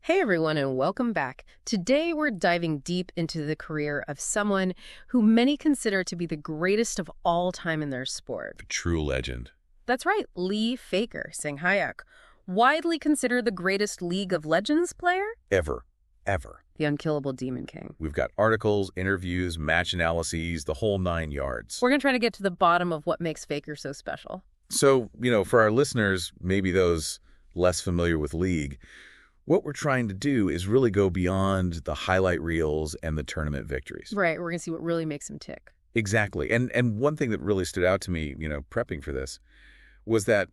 Hey everyone, and welcome back. Today we're diving deep into the career of someone who many consider to be the greatest of all time in their sport. A true legend. That's right, Lee Faker, Sang-hyeok, widely considered the greatest League of Legends player? Ever. The unkillable Demon King. We've got articles, interviews, match analyses, the whole 9 yards. We're going to try to get to the bottom of what makes Faker so special. So, for our listeners, maybe those less familiar with League, what we're trying to do is really go beyond the highlight reels and the tournament victories. Right, we're going to see what really makes him tick. Exactly. And one thing that really stood out to me, prepping for this, was that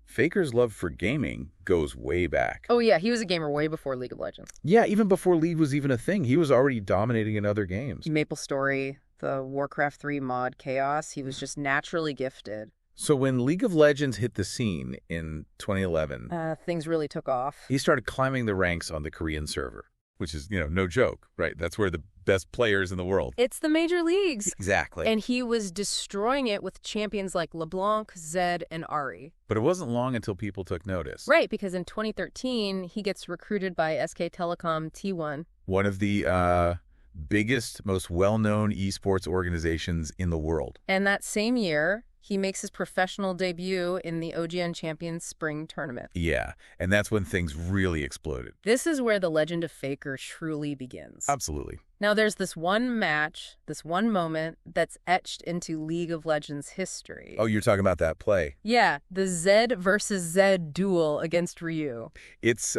Faker's love for gaming goes way back. Oh yeah, he was a gamer way before League of Legends. Yeah, even before League was even a thing. He was already dominating in other games. MapleStory, the Warcraft 3 mod Chaos, he was just naturally gifted. So when League of Legends hit the scene in 2011, things really took off. he started climbing the ranks on the Korean server, which is, no joke, right? That's where the best players in the world. It's the major leagues. Exactly. And he was destroying it with champions like LeBlanc, Zed, and Ari. But it wasn't long until people took notice. Right, because in 2013, he gets recruited by SK Telecom T1. One of the biggest, most well-known eSports organizations in the world. And that same year, he makes his professional debut in the OGN Champions Spring Tournament. Yeah, and that's when things really exploded. This is where the legend of Faker truly begins. Absolutely. Now, there's this one match, this one moment that's etched into League of Legends history. Oh, you're talking about that play. Yeah, the Zed versus Zed duel against Ryu. It's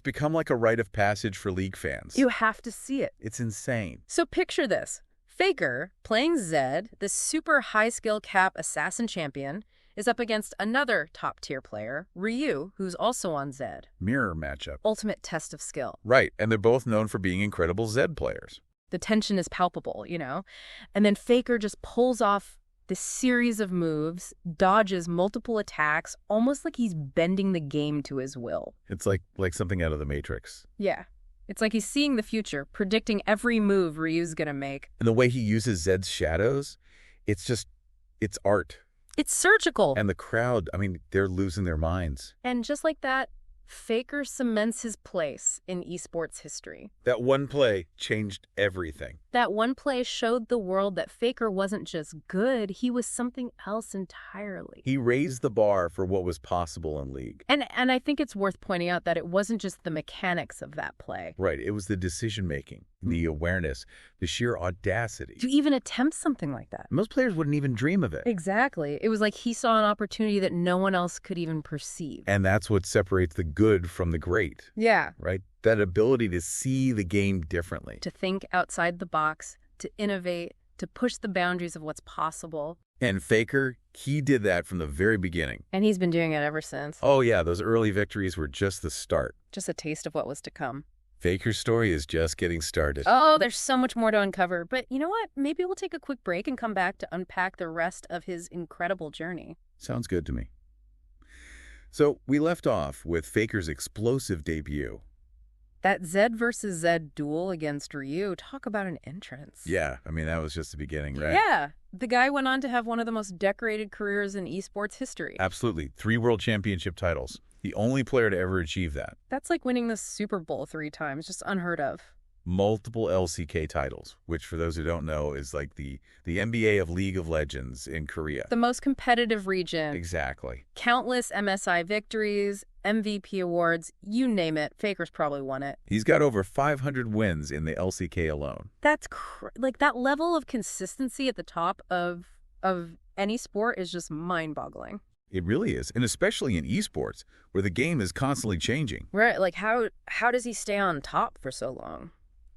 become like a rite of passage for League fans. You have to see it. It's insane. So picture this. Faker, playing Zed, this super high-skill cap assassin champion, is up against another top-tier player, Ryu, who's also on Zed. Mirror matchup. Ultimate test of skill. Right, and they're both known for being incredible Zed players. The tension is palpable, And then Faker just pulls off this series of moves, dodges multiple attacks, almost like he's bending the game to his will. It's like something out of the Matrix. Yeah. It's like he's seeing the future, predicting every move Ryu's gonna make. And the way he uses Zed's shadows, it's art. It's surgical. And the crowd, they're losing their minds. And just like that, Faker cements his place in esports history. That one play changed everything. That one play showed the world that Faker wasn't just good, he was something else entirely. He raised the bar for what was possible in League. And I think it's worth pointing out that it wasn't just the mechanics of that play. Right, it was the decision-making, the awareness, the sheer audacity. To even attempt something like that. Most players wouldn't even dream of it. Exactly. It was like he saw an opportunity that no one else could even perceive. And that's what separates the good from the great. Yeah. Right? That ability to see the game differently. To think outside the box, to innovate, to push the boundaries of what's possible. And Faker, he did that from the very beginning. And he's been doing it ever since. Oh yeah, those early victories were just the start. Just a taste of what was to come. Faker's story is just getting started. Oh, there's so much more to uncover. But you know what? Maybe we'll take a quick break and come back to unpack the rest of his incredible journey. Sounds good to me. So we left off with Faker's explosive debut. That Zed versus Zed duel against Ryu, talk about an entrance. Yeah, that was just the beginning, right? Yeah. The guy went on to have one of the most decorated careers in esports history. Absolutely. 3 world championship titles. The only player to ever achieve that. That's like winning the Super Bowl 3 times. Just unheard of. Multiple LCK titles, which for those who don't know is like the NBA of League of Legends in Korea. The most competitive region. Exactly. Countless MSI victories, MVP awards, you name it. Faker's probably won it. He's got over 500 wins in the LCK alone. That's like that level of consistency at the top of any sport is just mind-boggling. It really is, and especially in esports, where the game is constantly changing. Right, like how does he stay on top for so long?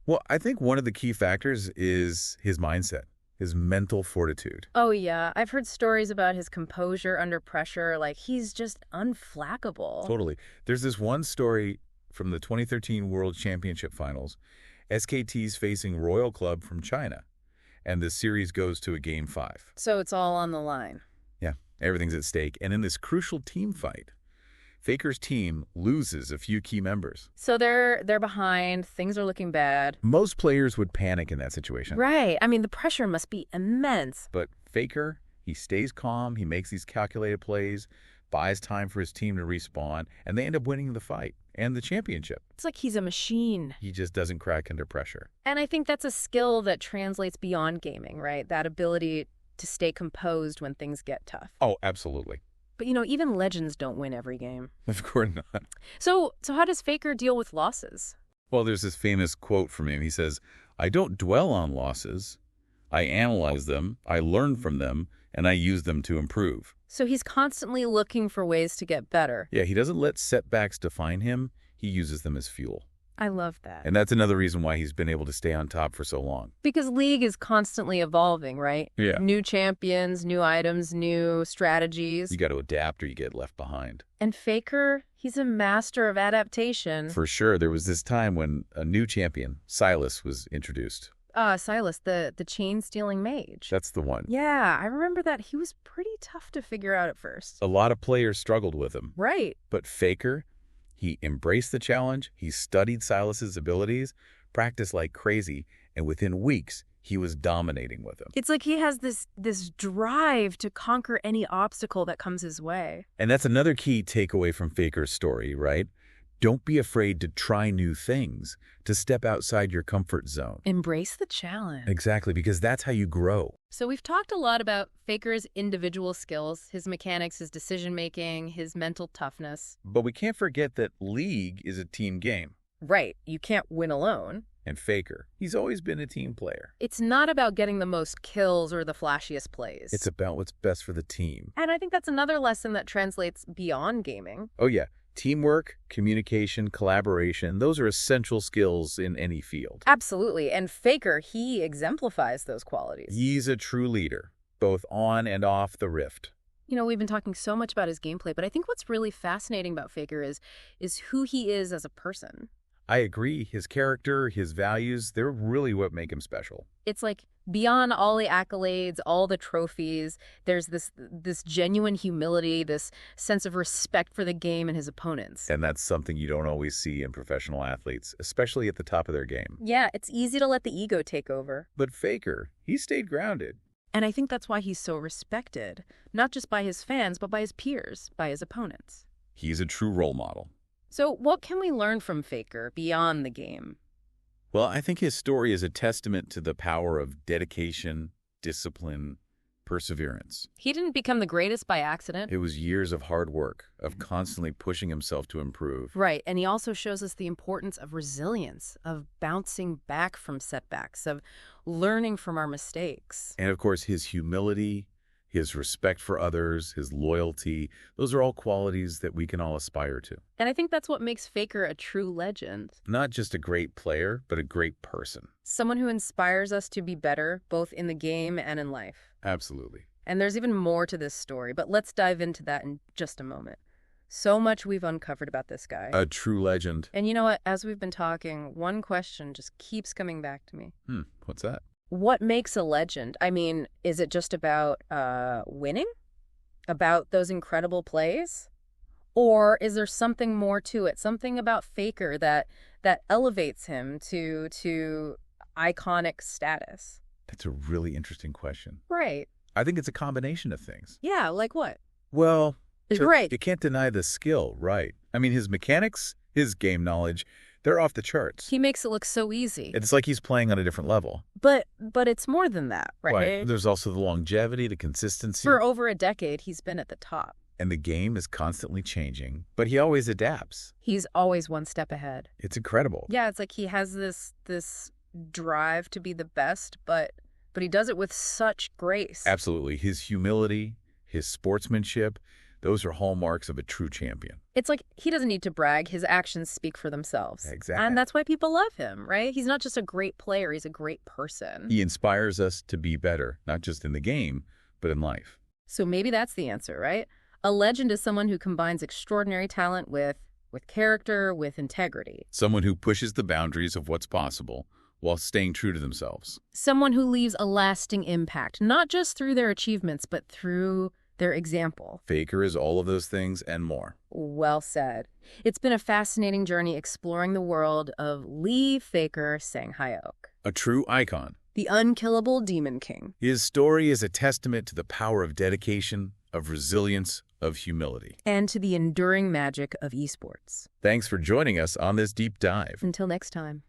Well, I think one of the key factors is his mindset, his mental fortitude. Oh yeah, I've heard stories about his composure under pressure, like he's just unflappable. Totally. There's this one story from the 2013 World Championship Finals. SKT's facing Royal Club from China, and the series goes to a Game 5. So it's all on the line. Yeah, everything's at stake. And in this crucial team fight, Faker's team loses a few key members. So they're behind, things are looking bad. Most players would panic in that situation. Right. The pressure must be immense. But Faker, he stays calm, he makes these calculated plays, buys time for his team to respawn, and they end up winning the fight. and the championship. It's like he's a machine. He just doesn't crack under pressure. And I think that's a skill that translates beyond gaming, right? That ability to stay composed when things get tough. Oh, absolutely. But, even legends don't win every game. Of course not. So how does Faker deal with losses? Well, there's this famous quote from him. He says, "I don't dwell on losses. I analyze them, I learn from them, and I use them to improve." So he's constantly looking for ways to get better. Yeah, he doesn't let setbacks define him. He uses them as fuel. I love that. And that's another reason why he's been able to stay on top for so long. Because League is constantly evolving, right? Yeah. New champions, new items, new strategies. You got to adapt or you get left behind. And Faker, he's a master of adaptation. For sure. There was this time when a new champion, Silas, was introduced. Silas, the chain-stealing mage. That's the one. Yeah, I remember that. He was pretty tough to figure out at first. A lot of players struggled with him. Right. But Faker, he embraced the challenge, he studied Silas's abilities, practiced like crazy, and within weeks, he was dominating with him. It's like he has this drive to conquer any obstacle that comes his way. And that's another key takeaway from Faker's story, right? Don't be afraid to try new things, to step outside your comfort zone. Embrace the challenge. Exactly, because that's how you grow. So we've talked a lot about Faker's individual skills, his mechanics, his decision-making, his mental toughness. But we can't forget that League is a team game. Right. You can't win alone. And Faker, he's always been a team player. It's not about getting the most kills or the flashiest plays. It's about what's best for the team. And I think that's another lesson that translates beyond gaming. Oh, yeah. Teamwork, communication, collaboration, those are essential skills in any field. Absolutely. And Faker, he exemplifies those qualities. He's a true leader, both on and off the rift. We've been talking so much about his gameplay, but I think what's really fascinating about Faker is who he is as a person. I agree. His character, his values, they're really what make him special. It's like beyond all the accolades, all the trophies, there's this genuine humility, this sense of respect for the game and his opponents. And that's something you don't always see in professional athletes, especially at the top of their game. Yeah, it's easy to let the ego take over. But Faker, he stayed grounded. And I think that's why he's so respected, not just by his fans, but by his peers, by his opponents. He's a true role model. So what can we learn from Faker beyond the game? Well, I think his story is a testament to the power of dedication, discipline, perseverance. He didn't become the greatest by accident. It was years of hard work, of constantly pushing himself to improve. Right, and he also shows us the importance of resilience, of bouncing back from setbacks, of learning from our mistakes. And of course, his humility, his respect for others, his loyalty, those are all qualities that we can all aspire to. And I think that's what makes Faker a true legend. Not just a great player, but a great person. Someone who inspires us to be better, both in the game and in life. Absolutely. And there's even more to this story, but let's dive into that in just a moment. So much we've uncovered about this guy. A true legend. And you know what? As we've been talking, one question just keeps coming back to me. What's that? What makes a legend? I mean, is it just about winning? About those incredible plays? Or is there something more to it? Something about Faker that elevates him to iconic status? That's a really interesting question. Right. I think it's a combination of things. Yeah, like what? Well, Great. You can't deny the skill, right? I mean, his mechanics, his game knowledge, they're off the charts. He makes it look so easy. It's like he's playing on a different level. But it's more than that, right? There's also the longevity, the consistency. For over a decade, he's been at the top. And the game is constantly changing, but he always adapts. He's always one step ahead. It's incredible. Yeah, it's like he has this drive to be the best, but he does it with such grace. Absolutely. His humility, his sportsmanship, those are hallmarks of a true champion. It's like he doesn't need to brag. His actions speak for themselves. Exactly. And that's why people love him, right? He's not just a great player. He's a great person. He inspires us to be better, not just in the game, but in life. So maybe that's the answer, right? A legend is someone who combines extraordinary talent with character, with integrity. Someone who pushes the boundaries of what's possible while staying true to themselves. Someone who leaves a lasting impact, not just through their achievements, but through their example. Faker is all of those things and more. Well said. It's been a fascinating journey exploring the world of Lee Faker Sang-hyeok, A true icon. the unkillable Demon King. His story is a testament to the power of dedication, of resilience, of humility. And to the enduring magic of eSports. Thanks for joining us on this deep dive. Until next time.